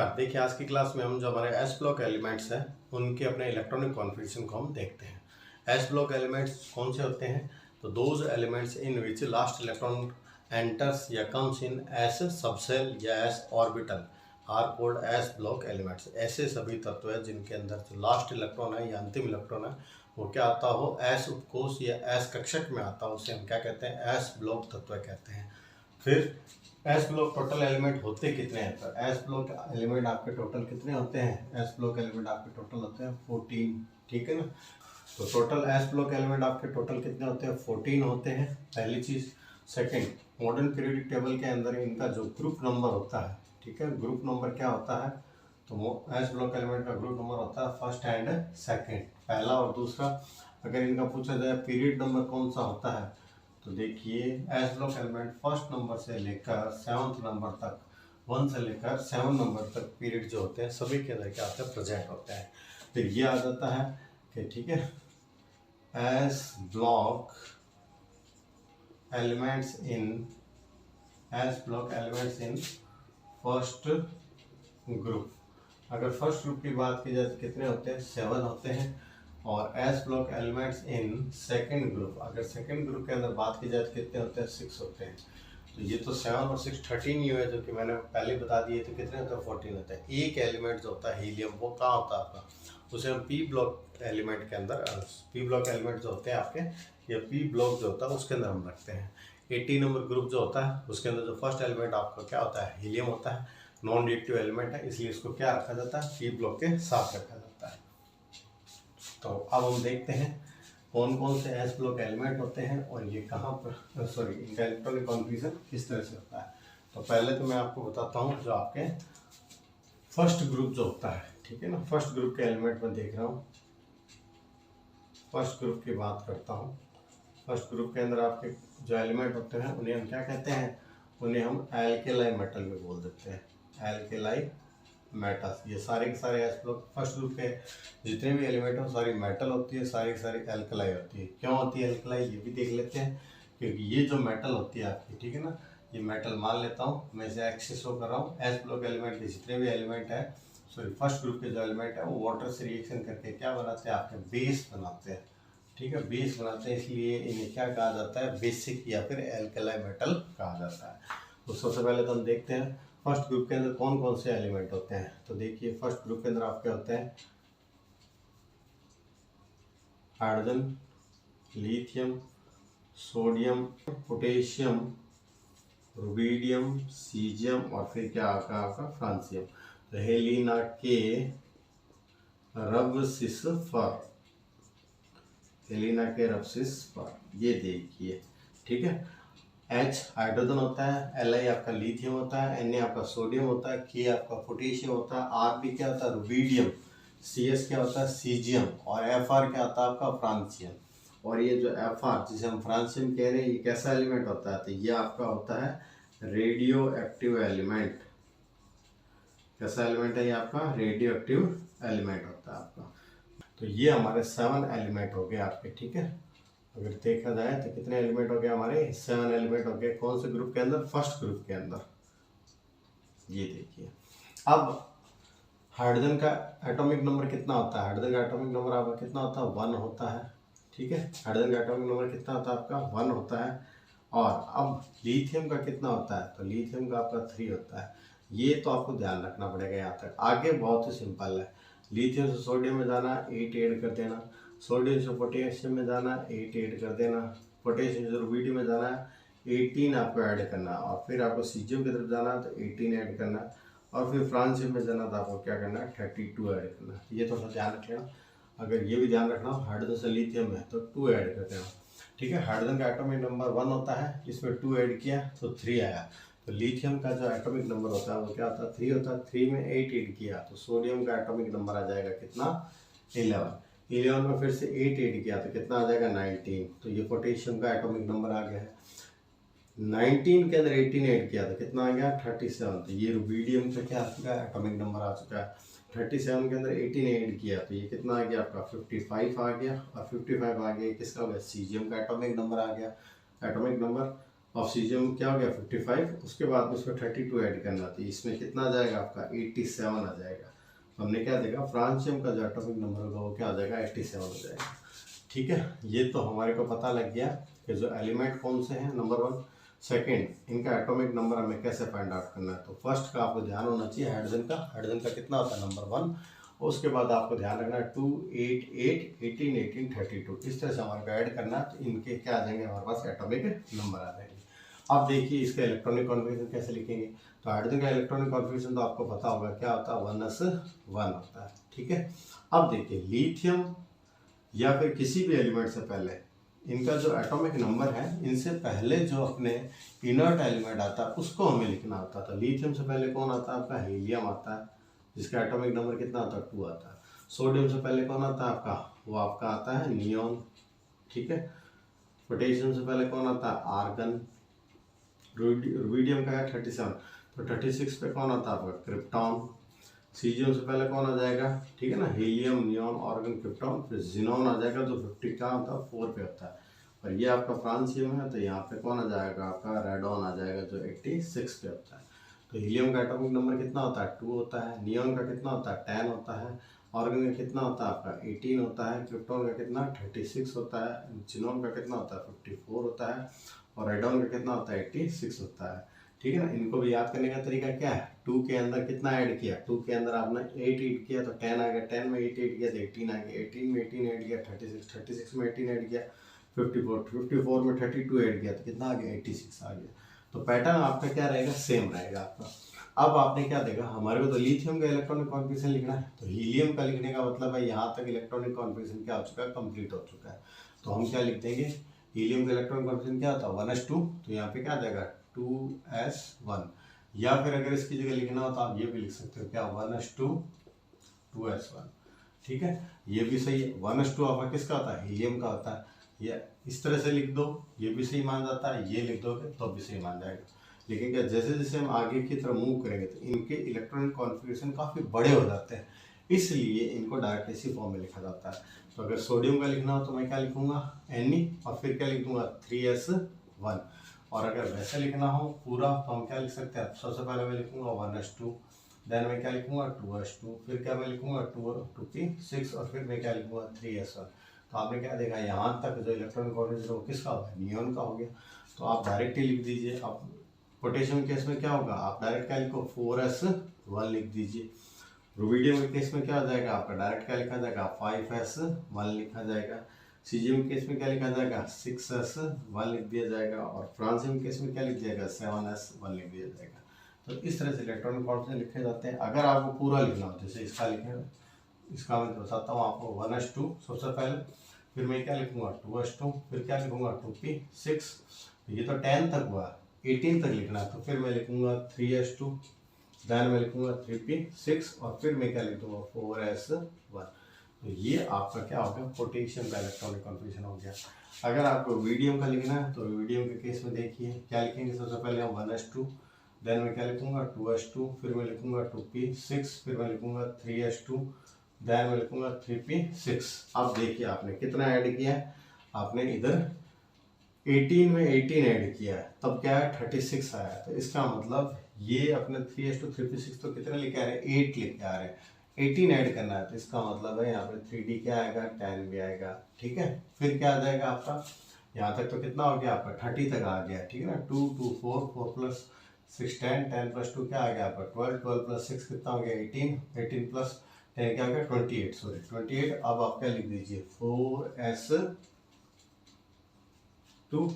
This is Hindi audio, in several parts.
नमस्कार। देखिए आज की क्लास में हम जो हमारे एस ब्लॉक एलिमेंट्स हैं उनके अपने इलेक्ट्रॉनिक कॉन्फ़िगरेशन को हम देखते हैं। एस ब्लॉक एलिमेंट्स कौन से होते हैं? तो those elements in which last electron enters या कम्स इन एस सबसेल या S orbital are called S block elements. ऐसे सभी तत्व हैं जिनके अंदर जो लास्ट इलेक्ट्रॉन है या अंतिम इलेक्ट्रॉन है वो क्या आता हो, एस उपकोष या एस कक्षक में आता हो, उसे हम क्या कहते हैं? एस ब्लॉक तत्व कहते हैं। फिर एस ब्लॉक टोटल एलिमेंट होते कितने हैं? तो एस ब्लॉक एलिमेंट आपके टोटल कितने होते हैं? एस ब्लॉक एलिमेंट आपके टोटल होते हैं 14, ठीक है ना। तो टोटल एस ब्लॉक एलिमेंट आपके टोटल कितने होते हैं? 14 होते हैं, पहली चीज़। सेकंड, मॉडर्न पीरियोडिक टेबल के अंदर इनका जो ग्रुप नंबर होता है, ठीक है, ग्रुप नंबर क्या होता है? तो एस ब्लॉक एलिमेंट का ग्रुप नंबर होता है फर्स्ट एंड सेकेंड, पहला और दूसरा। अगर इनका पूछा जाए पीरियड नंबर कौन सा होता है, तो देखिए S block element first number से लेकर 7th नंबर तक, 1 से लेकर 7 नंबर तक पीरियड जो होते हैं सभी के अंदर क्या होता है? प्रेजेंट होते हैं। फिर ये आ जाता है कि ठीक है, S block elements in first group. अगर फर्स्ट ग्रुप की बात की जाए तो कितने होते हैं? 7 होते हैं। और S block elements in second group, अगर सेकंड ग्रुप के अंदर बात की जाए तो कितने होते हैं? 6 होते हैं। तो ये तो 7 और 6 13 ही हुए, जो कि मैंने पहले बता दिए थे। कितने होते हैं? 14 होते हैं। एक एलिमेंट जो होता है हीलियम, वो कहाँ होता है आपका? उसे हम पी ब्लॉक एलिमेंट के अंदर, पी ब्लॉक एलिमेंट जो होते हैं आपके, या पी ब्लॉक जो होता है उसके अंदर हम रखते हैं। 18 नंबर ग्रुप जो होता है उसके अंदर जो फर्स्ट एलिमेंट आपका क्या होता है? हीलियम होता है। नॉन रिएक्टिव एलिमेंट है, इसलिए इसको क्या रखा जाता है? पी ब्लॉक के साथ रखा जाता है। तो अब हम देखते हैं कौन कौन से एस ब्लॉक एलिमेंट होते हैं और ये कहाँ पर, इनका इलेक्ट्रॉनिक कॉन्फ़िगरेशन किस तरह से होता है। तो पहले तो मैं आपको बताता हूँ जो आपके फर्स्ट ग्रुप जो होता है, ठीक है ना। फर्स्ट ग्रुप के एलिमेंट में देख रहा हूँ, फर्स्ट ग्रुप की बात करता हूँ। फर्स्ट ग्रुप के अंदर आपके जो एलिमेंट होते हैं उन्हें हम क्या कहते हैं? उन्हें हम एल्केलाई मेटल में बोल देते हैं, एल्केलाई मेटल्स। ये सारे के सारे एस ब्लॉक फर्स्ट ग्रुप के जितने भी एलिमेंट हैं सारी मेटल होती है, सारी की सारी एल्कलाई होती है। क्यों होती है एल्कलाई, ये भी देख लेते हैं। क्योंकि ये जो मेटल होती है आपकी, ठीक है ना, ये मेटल मान लेता हूँ मैं, इसे एक्स से शो कर रहा हूँ। एस ब्लॉक एलिमेंट के जितने भी एलिमेंट है, फर्स्ट ग्रुप के जो एलिमेंट है वो वाटर से रिएक्शन करके क्या बनाते हैं? आपके बेस बनाते हैं, ठीक है, बेस बनाते हैं। इसलिए इन्हें क्या कहा जाता है? बेसिक या फिर एल्कलाई मेटल कहा जाता है। तो सबसे पहले तो हम देखते हैं फर्स्ट ग्रुप के अंदर कौन कौन से एलिमेंट होते हैं। तो देखिए फर्स्ट ग्रुप के अंदर आपके होते हैं hydrogen, lithium, sodium, potassium, rubidium, caesium और फिर क्या आपका फ्रांसियम। तो हेलिना के रबसिस्फर, हेलिना के रबसिस्फर, ये देखिए, ठीक है। H हाइड्रोजन होता है, Li आपका लिथियम होता है, Na आपका सोडियम होता है, K आपका पोटेशियम होता है, Rb क्या होता है? रुबिडियम, Cs क्या होता है? सीजियम और Fr क्या होता है आपका? फ्रांसियम। और ये जो Fr जिसे हम फ्रांसियम कह रहे हैं, ये कैसा एलिमेंट होता है? तो ये आपका होता है रेडियो एक्टिव एलिमेंट। कैसा एलिमेंट है ये आपका? रेडियो एक्टिव एलिमेंट होता है आपका। तो ये हमारे 7 एलिमेंट हो गए आपके, ठीक है। अगर देखा जाए तो कितने एलिमेंट हो गए हमारे? 7 एलिमेंट हो गए। कौन से ग्रुप के अंदर? फर्स्ट ग्रुप के अंदर। ये देखिए, अब हाइड्रोजन का एटॉमिक नंबर कितना होता है? हाइड्रोजन का एटॉमिक नंबर आपका कितना होता है? 1 होता है, ठीक है। हाइड्रोजन का एटॉमिक नंबर कितना होता है आपका? 1 होता है। और अब लिथियम का कितना होता है? तो लिथियम का आपका 3 होता है। ये तो आपको ध्यान रखना पड़ेगा यहाँ तक। आगे बहुत ही सिंपल है। लिथियम से सोडियम में जाना, 8 ऐड कर देना। सोडियम से पोटेशियम में जाना, 8 ऐड कर देना। पोटेशियम से रुबिडियम में जाना, 18 आपको ऐड करना। और फिर आपको सीजियम की तरफ जाना तो 18 ऐड करना। और फिर फ्रांसियम में जाना तो आपको क्या करना है? 32 ऐड करना। ये थोड़ा सा ध्यान रख लेना। अगर ये भी ध्यान रखना, हाइड्रोजन से लिथियम है तो 2 ऐड कर देना, ठीक है। हाइड्रोजन का एटॉमिक नंबर 1 होता है, इसमें 2 ऐड किया तो 3 आया। तो लिथियम का जो एटॉमिक नंबर होता है वो क्या होता है? 3 होता है। 3 में 8 ऐड किया तो सोडियम का एटॉमिक नंबर आ जाएगा कितना? 11। 11 में फिर से 8 ऐड किया तो कितना आ जाएगा? 19। तो ये पोटेशियम का एटॉमिक नंबर आ गया है। 19 के अंदर 18 ऐड किया तो कितना आ गया? 37। तो ये रुबिडियम का क्या आ चुका है? एटॉमिक नंबर आ चुका है। 37 के अंदर 18 ऐड किया तो ये कितना आ गया आपका? 55 आ गया। और 55 आ गया किसका हो गया? सीजियम का एटॉमिक नंबर आ गया, एटॉमिक नंबर। ऑक्सीजन क्या हो गया 55, उसके बाद में उसमें 32 ऐड करना, तो इसमें कितना आ जाएगा आपका 87 आ जाएगा। तो हमने क्या देखा, फ्रांसियम का जो एटॉमिक नंबर होगा वो क्या आ जाएगा 87 हो जाएगा। ठीक है, ये तो हमारे को पता लग गया कि जो एलिमेंट कौन से हैं, नंबर 1। सेकेंड, इनका एटॉमिक नंबर हमें कैसे फाइंड आउट करना है। तो फर्स्ट का आपको ध्यान होना चाहिए हाइड्रोजन का कितना होता है नंबर 1। उसके बाद आपको ध्यान रखना है 2, 8, 8, 18, 18, 32, इस तरह से हमारे को ऐड करना है। तो इनके क्या आ जाएंगे हमारे पास एटॉमिक नंबर आ जाएंगे। अब देखिए इसका इलेक्ट्रॉनिक कॉन्फ़िगरेशन कैसे लिखेंगे। तो हाइड्रोजन का इलेक्ट्रॉनिक कॉन्फ़िगरेशन तो आपको पता होगा क्या होता है, 1s1 होता है। ठीक है, अब देखिए लिथियम या फिर किसी भी एलिमेंट से पहले इनका जो एटॉमिक नंबर है, इनसे पहले जो अपने इनर्ट एलिमेंट आता है उसको हमें लिखना होता है। तो लिथियम से पहले कौन आता है आपका, हीलियम आता है, जिसका एटॉमिक नंबर कितना आता है 2 आता है। सोडियम से पहले कौन आता है आपका, वो आपका आता है नियोन। ठीक है, पोटेशियम से पहले कौन आता है, आर्गन। रुबिडियम का है 37, तो 36 पे कौन आता है आपका, क्रिप्टॉन। सीजियम से पहले कौन आ जाएगा, ठीक है ना, हीलियम, नियोन, ऑर्गन, क्रिप्टॉन। फिर जिनोन आ जाएगा जो 50 का होता है 4 पे होता है। और ये आपका फ्रांसियम है, तो यहाँ पे कौन आ जाएगा आपका, रेडॉन आ जाएगा जो 86 पे होता है। तो हीलियम का एटॉमिक नंबर कितना होता है 2 होता है। नियोन का कितना होता है 10 होता है। ऑर्गन का कितना होता है आपका 18 होता है। क्रिप्टॉन का कितना 36 होता है। जिनोन का कितना होता है 54 होता है। और रेडॉन का कितना होता है 86 होता है। ठीक है ना, इनको भी याद करने का तरीका क्या है, 2 के अंदर कितना ऐड किया, 2 के अंदर आपने 8 ऐड किया तो 10 आ गया, 10 में 8 ऐड किया तो 18 आ गया, 18 में 18 ऐड किया 36, 36 में 18 ऐड किया 54, 54 में 32 ऐड किया तो कितना आ गया 86 आ गया। तो पैटर्न आपका क्या रहेगा, सेम रहेगा आपका। अब आपने क्या देखा, हमारे को तो लिथियम का इलेक्ट्रॉनिक कॉन्फ़िगरेशन लिखना है, तो हीलियम का लिखने का मतलब है यहाँ तक इलेक्ट्रॉनिक कॉन्फ़िगरेशन क्या हो चुका है, कंप्लीट हो चुका है। तो हम क्या लिख देंगे, हीलियम का इलेक्ट्रॉनिक कॉन्फ़िगरेशन क्या होता है 1s2, तो यहाँ पे क्या आ जाएगा 2s1। या फिर अगर इसकी जगह लिखना हो तो आप ये भी लिख सकते हो क्या, 1s2 2s1। ठीक है, ये भी सही है। 1s2 आपका किसका होता है, हीलियम का होता है। ये इस तरह से लिख दो, ये भी सही मान जाता है, ये लिख दोगे तो भी सही मान जाएगा। लेकिन क्या, जैसे जैसे हम आगे की तरफ मूव करेंगे तो इनके इलेक्ट्रॉनिक कॉन्फ़िगरेशन काफ़ी बड़े हो जाते हैं, इसलिए इनको डायरेक्ट इसी फॉर्म में लिखा जाता है। तो अगर सोडियम का लिखना हो तो मैं क्या लिखूंगा Ne, और फिर क्या लिखूंगा 3s1। और अगर वैसे लिखना हो पूरा तो हम क्या लिख सकते हैं, सबसे पहले मैं लिखूंगा 1s2, देन मैं क्या लिखूंगा 2s2, फिर क्या मैं लिखूंगा 2p6, और फिर मैं क्या लिखूंगा 3s1। तो आपने क्या देखा, यहाँ तक जो इलेक्ट्रॉनिक कॉन्फ़िगरेशन वो किसका होगा, नियोन का हो गया। तो आप डायरेक्ट ही लिख दीजिए। अब पोटेशियम केस में क्या होगा, आप डायरेक्ट क्या लिखो 4s1 लिख दीजिए। रुबिडियम के केस में क्या हो जाएगा आपका, डायरेक्ट क्या लिखा जाएगा 5s1 लिखा जाएगा। सीजियम केस में क्या लिखा जाएगा 6s1 लिख दिया जाएगा। और फ्रांसियम केस में क्या लिख जाएगा 7s1 लिख दिया जाएगा। तो इस तरह से इलेक्ट्रॉनिक कॉन्फ़िगरेशन लिखे जाते हैं। अगर आपको पूरा लिखना हो, जैसे इसका लिखे, इसका मैं बताता हूँ आपको 1s2 सबसे पहले, फिर मैं क्या लिखूंगा 2s2, फिर क्या लिखूंगा 2p6। ये तो 10 तक हुआ, 18 तक लिखना है, तो फिर मैं लिखूंगा 3s2, देन मैं लिखूंगा 3p6, और फिर मैं क्या लिख दूंगा 4s1। तो ये आपका क्या हो गया, पोटेशियम का इलेक्ट्रॉनिक कॉन्फ़िगरेशन हो गया। अगर आपको रुबिडियम का लिखना है तो रुबिडियम के केस में देखिए क्या लिखेंगे, सबसे पहले हम 1s2, देन मैं क्या लिखूंगा 2s2, फिर मैं लिखूंगा 2p6, फिर मैं लिखूंगा 3s2, देन मैं लिखूंगा 3p6। अब देखिए आपने कितना ऐड किया है, आपने इधर 18 में 18 ऐड किया है, तब क्या है 36 आया है। तो इसका मतलब ये अपने 3s2 3p6 तो कितने लेके आ रहे हैं, 8 लेके आ रहे हैं, 18 ऐड करना है। तो इसका मतलब है यहाँ पे 3d क्या आएगा 10 भी आएगा। ठीक है, फिर क्या आ जाएगा आपका, यहाँ तक तो कितना हो गया आपका 30 तक आ गया। ठीक है ना, 2 2 4 4 प्लस 6 10 10 प्लस 2 क्या आ गया आपका 12 12 प्लस 6 कितना हो गया 18 18 प्लस 10 क्या आ गया 28, सॉरी 28। अब आप क्या लिख दीजिए 4s2,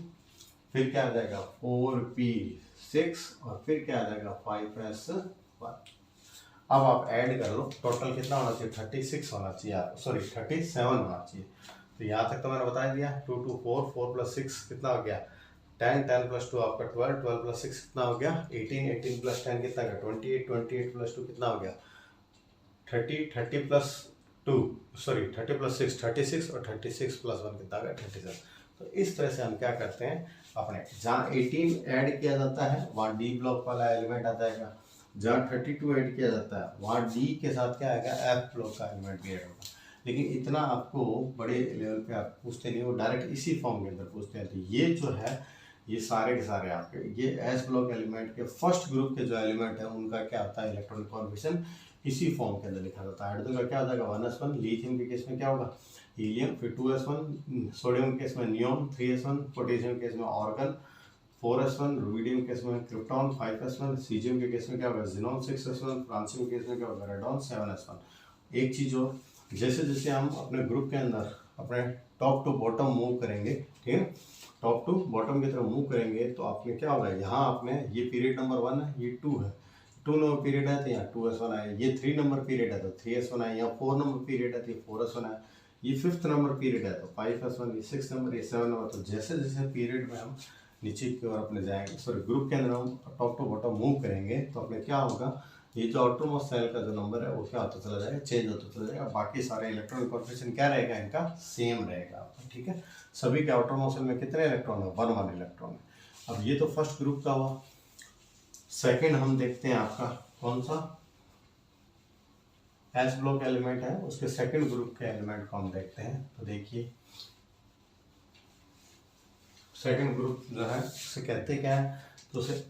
फिर क्या आ जाएगा 4p6, और फिर क्या आ जाएगा 5s1। अब आप ऐड कर लो, टोटल कितना होना चाहिए 36 होना चाहिए, सॉरी 37 होना चाहिए। तो यहाँ तक तो मैंने बता दिया, 2 2 4 4 प्लस 6 कितना हो गया 10 10 प्लस 2 आपका 12 12 प्लस 6 कितना हो गया 18 18 प्लस 10 कितना गया 28 28 प्लस 2 कितना हो गया 30 30 प्लस 2, सॉरी 30 प्लस 6 36, और 36 प्लस 1 कितना गया 37। तो इस तरह से हम क्या करते हैं, अपने जहाँ 18 ऐड किया जाता है वहाँ डी ब्लॉक वाला एलिमेंट आ जाएगा, जहाँ 32 ऐड किया जाता है वहाँ डी के साथ क्या आएगा एफ ब्लॉक का एलिमेंट भी ऐड होगा। लेकिन इतना आपको बड़े लेवल पे आप पूछते नहीं, वो डायरेक्ट इसी फॉर्म के अंदर पूछते हैं। तो ये जो है ये सारे के सारे आपके ये एस ब्लॉक एलिमेंट के फर्स्ट ग्रुप के जो एलिमेंट है उनका क्या होता है इलेक्ट्रॉनिक कॉन्फिगरेशन इसी फॉर्म के अंदर लिखा जाता है। हाइड्रोजन का क्या हो जाएगा 1s1, लिथियम के केस में क्या होगा हीलियम, फिर 2s1, सोडियम के केस में नियोन, 3s1, पोटेशियम के केस में ऑर्गन, 4s1, रुबिडियम के केस में क्रिप्टॉन, 5s1, सीजियम के केस में क्या होगा जिनॉन, 6s1, फ्रांसियम के केस में क्या होगा रेडॉन, 7s1। एक चीज और, जैसे जैसे हम अपने ग्रुप के अंदर अपने टॉप टू बॉटम मूव करेंगे, ठीक है, टॉप टू बॉटम की तरफ मूव करेंगे तो आपने क्या होगा यहाँ आपने ये पीरियड नंबर 1 है, ये 2 है, 2 नंबर पीरियड है तो यहाँ 2s1 है, ये 3 नंबर पीरियड है तो 3s1 है, यहाँ 4 नंबर पीरियड है तो ये 4s1 है, ये 5th नंबर पीरियड है तो 5s1, ये 6 नंबर, ये 7 नंबर। तो जैसे जैसे पीरियड में हम नीचे की ओर अपने जाएंगे, सॉरी ग्रुप के अंदर हम टॉप टू बॉटम मूव करेंगे तो अपने क्या होगा ये जो आउटरमोस्ट सेल का जो नंबर है वो क्या होता चला जाएगा, चेंज होता चला जाएगा। बाकी सारे इलेक्ट्रॉनिक कॉन्फिगरेशन क्या रहेगा इनका सेम रहेगा आपका, ठीक है। सभी के आउटरमोस्ट सेल में कितने इलेक्ट्रॉन है 1 इलेक्ट्रॉन है। अब ये तो फर्स्ट ग्रुप का हुआ। सेकंड हम देखते हैं आपका कौन सा एस ब्लॉक एलिमेंट है, उसके सेकंड ग्रुप के एलिमेंट को हम देखते हैं। तो देखिए सेकंड ग्रुप जो है उसे कहते क्या है, तो उसे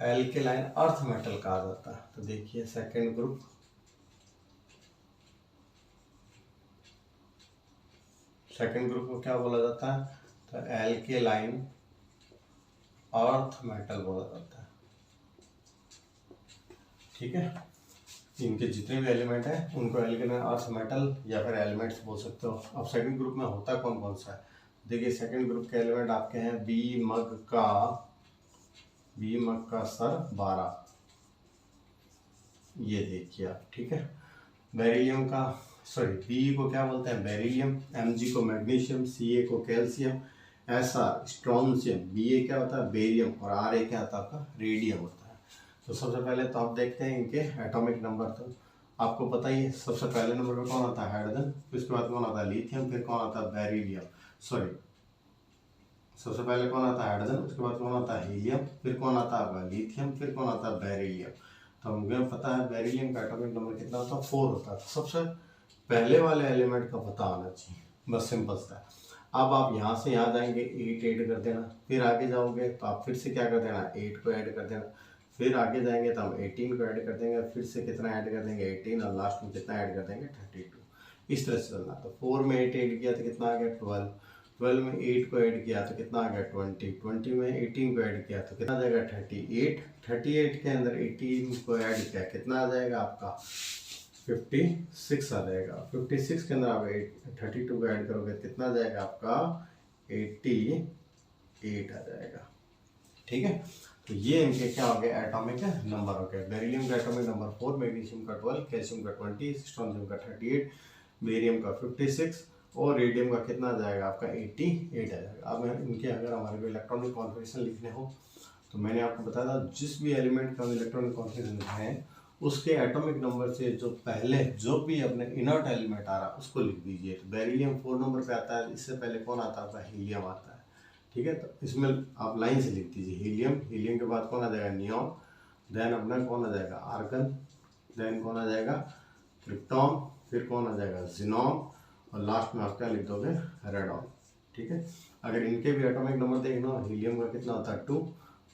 एल्केलाइन अर्थ मेटल कहा जाता है। तो देखिए सेकंड ग्रुप को क्या बोला जाता है, तो एल्केलाइन अर्थ मेटल बोला जाता है, ठीक है। इनके जितने भी एलिमेंट हैं उनको एल्केलाइन अर्थ मेटल या फिर एलिमेंट्स बोल सकते हो। अब सेकंड ग्रुप में होता कौन कौन सा है, देखिए सेकंड ग्रुप के एलिमेंट आपके हैं बी मग का सर 12, ये देखिए आप, ठीक है। बेरिलियम का बी को क्या बोलते हैं बेरिलियम, Mg को मैग्नीशियम, Ca को कैल्शियम, Sr स्ट्रोंशियम, Ba क्या होता है बेरियम और Ra क्या होता है आपका रेडियम होता है। तो सबसे पहले तो आप देखते हैं इनके एटॉमिक नंबर। तो आपको पता ही है सबसे पहले नंबर पे कौन आता है हाइड्रोजन, फिर उसके बाद कौन आता है लिथियम, फिर कौन आता है बेरिलियम, सबसे पहले कौन आता है हाइड्रोजन, उसके बाद कौन आता है हीलियम, फिर कौन आता है आपका लिथियम, फिर कौन आता है बेरिलियम। तो हमें पता है बेरिलियम का एटॉमिक नंबर कितना होता है 4 होता है। तो सबसे पहले वाले एलिमेंट का पता होना चाहिए, बस सिंपल सा। अब आप यहाँ से यहाँ जाएंगे 8 ऐड कर देना, फिर आगे जाओगे तो आप फिर से क्या कर देना 8 को ऐड कर देना, फिर आगे जाएंगे तो हम 18 को ऐड कर देंगे, फिर से कितना ऐड कर देंगे 18 और लास्ट में कितना ऐड कर देंगे 32। इस तरह से चलना। तो 4 में 8 ऐड किया तो कितना आ गया 12, 12 में 8 को ऐड किया तो कितना आ गया 20, 20 में 18 को ऐड किया तो कितना आ जाएगा 38, 38 के अंदर 18 को ऐड किया कितना आ जाएगा आपका 56 आ जाएगा, 56 के अंदर आप 32 को ऐड करोगे कितना आ जाएगा आपका 88 आ जाएगा, ठीक है। तो ये इनके क्या हो गए एटॉमिक नंबर हो गए। बेरिलियम का एटॉमिक नंबर 4, मैग्नीशियम का 12, कैल्शियम का 20, स्ट्रोंशियम का 38, बेरियम का 56 और रेडियम का कितना आ जाएगा आपका 88 आ जाएगा। अब इनके अगर हमारे को इलेक्ट्रॉनिक कॉन्फिगरेशन लिखने हो तो मैंने आपको बताया था जिस भी एलिमेंट का हम इलेक्ट्रॉनिक कॉन्फिगरेशन लिख रहे हैं उसके एटॉमिक नंबर से जो पहले जो भी अपने इनर्ट एलिमेंट आ रहा है उसको लिख दीजिए। तो बेरिलियम 4 नंबर पे आता है, इससे पहले कौन आता है आपका हीलियम आता है, ठीक है। तो इसमें आप लाइन से लिख दीजिए हीलियम, हीलियम के बाद कौन आ जाएगा नियोन, देन अपना कौन आ जाएगा आर्गन, देन कौन आ जाएगा क्रिप्टॉन, फिर कौन आ जाएगा जिनॉन और लास्ट में आप क्या लिख दोगे रेडॉन, ठीक है। अगर इनके भी एटॉमिक नंबर देखना, हीलियम का कितना होता है 2,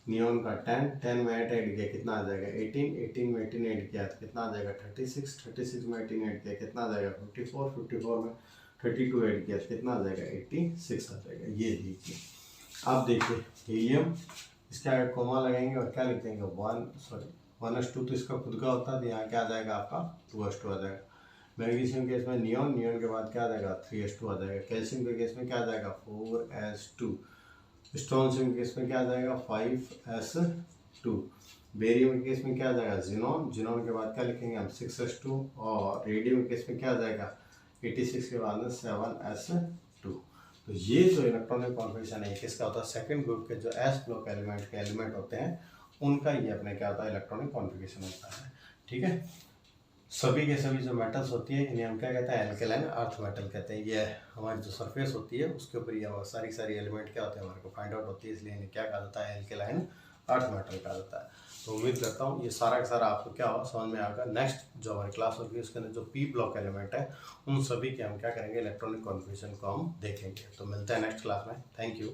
नियोन का 10, 10 में 8 ऐड किया कितना आ जाएगा 18, 18 में 18 ऐड किया तो कितना आ जाएगा 36, 36 में 18 ऐड किया कितना आ जाएगा 54, 54 में 32 ऐड किया तो कितना आ जाएगा 86 आ जाएगा। ये देखिए आप देखिए हीलियम इसके आगे कोमा लगाएंगे और क्या लिख देंगे 1:2, तो इसका खुद का होता है तो यहाँ क्या आ जाएगा आपका 2:2 आ जाएगा। मैग्नीशियम केस में नियोन, नियोन के बाद क्या आ जाएगा 3:2 आ जाएगा। कैल्शियम के केस में क्या आ जाएगा 4:2, स्ट्रोंशियम के केस में क्या आ जाएगा 5:2, बेरियम के केस में क्या आ जाएगा जिनॉन, जिनॉन के बाद क्या लिखेंगे हम 6:2 और रेडियम के केस में क्या आ जाएगा 86 के बाद में 7:2। तो ये जो इलेक्ट्रॉनिक कॉन्फिगरेशन है किसका होता है सेकंड ग्रुप के जो एस ब्लॉक एलिमेंट के एलिमेंट होते हैं उनका ये अपने क्या होता है इलेक्ट्रॉनिक कॉन्फिगरेशन होता है, ठीक है। सभी के सभी जो मेटल्स होती है इन्हें हम क्या कहते हैं एल्केलाइन अर्थ मेटल कहते हैं। ये हमारी जो सरफेस होती है उसके ऊपर ये सारी एलिमेंट क्या होते हैं हमारे को फाइंड आउट होती है, इसलिए इन्हें क्या कहा जाता है एल्केलाइन अर्थ मेटल कहा जाता है। तो उम्मीद करता हूँ ये सारा का सारा आपको क्या हो समझ में आएगा। नेक्स्ट जो हमारी क्लास होगी उसके अंदर जो पी ब्लॉक एलिमेंट है उन सभी के हम क्या करेंगे इलेक्ट्रॉनिक कॉन्फिगरेशन को हम देखेंगे। तो मिलते हैं नेक्स्ट क्लास में, थैंक यू।